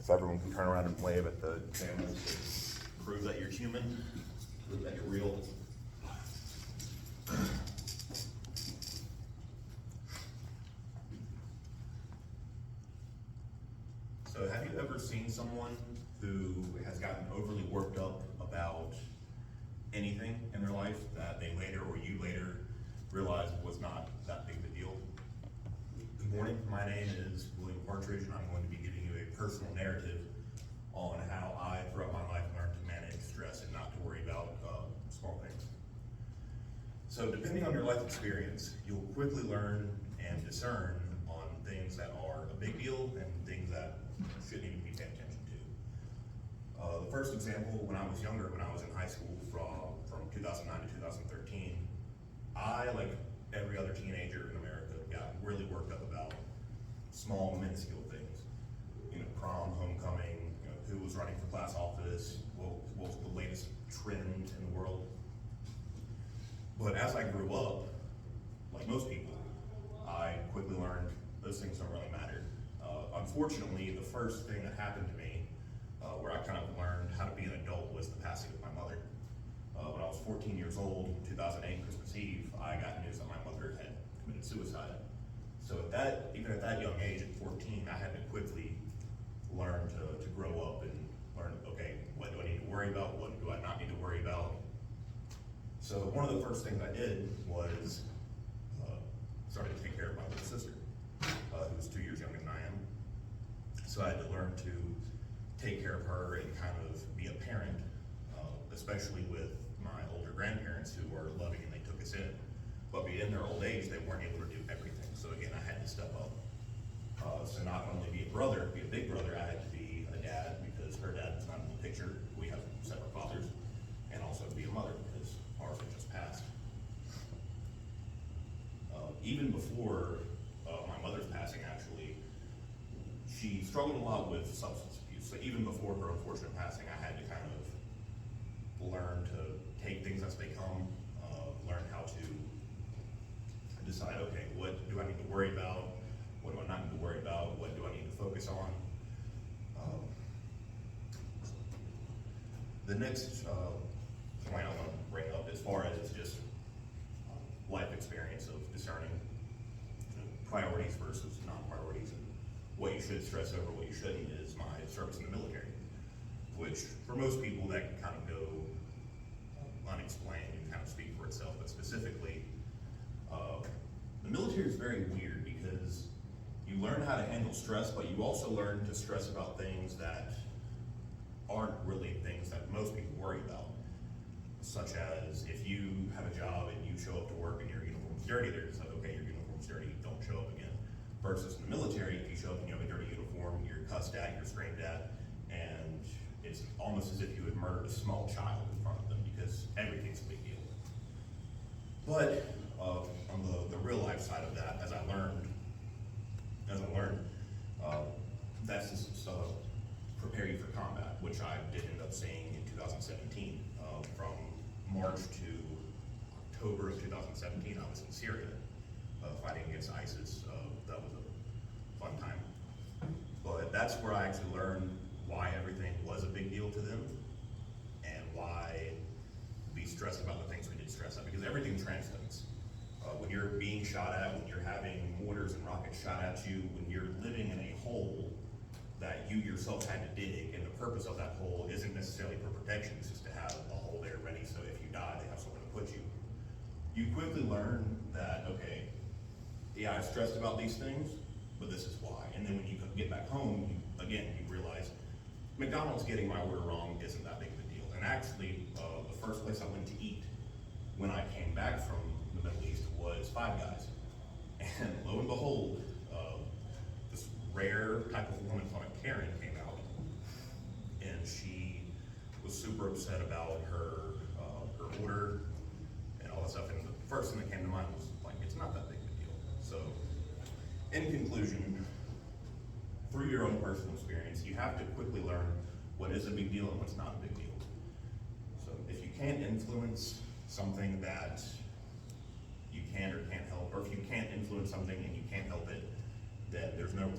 If everyone can turn around and wave at the cameras, prove that you're human, prove that you're real. So have you ever seen someone who has gotten overly worked up about anything in their life that they later, or you later, realized was not that big of a deal? Good morning, my name is William Partridge, and I'm going to be giving you a personal narrative on how I, throughout my life, learned to manage stress and not to worry about small things. So depending on your life experience, you'll quickly learn and discern on things that are a big deal and things that shouldn't even be paying attention to. The first example, when I was younger, when I was in high school from 2009 to 2013, I, like every other teenager in America, got really worked up about small, minuscule things. You know, prom, homecoming, you know, who was running for class office, what was the latest trend in the world. But as I grew up, like most people, I quickly learned those things don't really matter. Unfortunately, the first thing that happened to me, where I kind of learned how to be an adult, was the passing of my mother. When I was 14 years old, 2008, Christmas Eve, I got news that my mother had committed suicide. So even at that young age, at 14, I had to quickly learn to grow up and learn, okay, what do I need to worry about? What do I not need to worry about? So one of the first things I did was started to take care of my little sister, who was 2 years younger than I am. So I had to learn to take care of her and kind of be a parent, especially with my older grandparents who were loving and they took us in. But in their old age, they weren't able to do everything. So again, I had to step up. So not only be a brother, be a big brother, I had to be a dad because her dad was not in the picture. We have separate fathers. And also be a mother because ours had just passed. Even before my mother's passing, actually, she struggled a lot with substance abuse. So even before her unfortunate passing, I had to kind of learn to take things as they come, learn how to decide, okay, what do I need to worry about? What do I not need to worry about? What do I need to focus on? The next point I want to bring up, as far as just life experience of discerning priorities versus non-priorities and what you should stress over, what you shouldn't, is my service in the military, which for most people that can kind of go unexplained and kind of speak for itself, but specifically, the military is very weird because you learn how to handle stress, but you also learn to stress about things that aren't really things that most people worry about, such as if you have a job and you show up to work and your uniform's dirty, they're just like, okay, your uniform's dirty, don't show up again. Versus in the military, if you show up and you have a dirty uniform, you're cussed at, you're screamed at, and it's almost as if you had murdered a small child in front of them because everything's a big deal. But on the real life side of that, as I learned, that's just prepare you for combat, which I did end up seeing in 2017. From March to October of 2017, I was in Syria fighting against ISIS. That was a fun time. But that's where I actually learned why everything was a big deal to them and why we stressed about the things we did stress at, because everything translates. When you're being shot at, when you're having mortars and rockets shot at you, when you're living in a hole that you yourself had to dig, and the purpose of that hole isn't necessarily for protection, it's just to have a hole there ready so if you die, they have somewhere to put you. You quickly learn that, okay, yeah, I stressed about these things, but this is why. And then when you get back home, you realize McDonald's getting my order wrong isn't that big of a deal. And actually, the first place I went to eat when I came back from the Middle East was Five Guys. And lo and behold, this rare type of woman called Karen came out, and she was super upset about her order and all that stuff. And the first thing that came to mind was like, it's not that big of a deal. So, in conclusion, through your own personal experience, you have to quickly learn what is a big deal and what's not a big deal. So, if you can't influence something that you can or can't help, or if you can't influence something and you can't help it, then there's no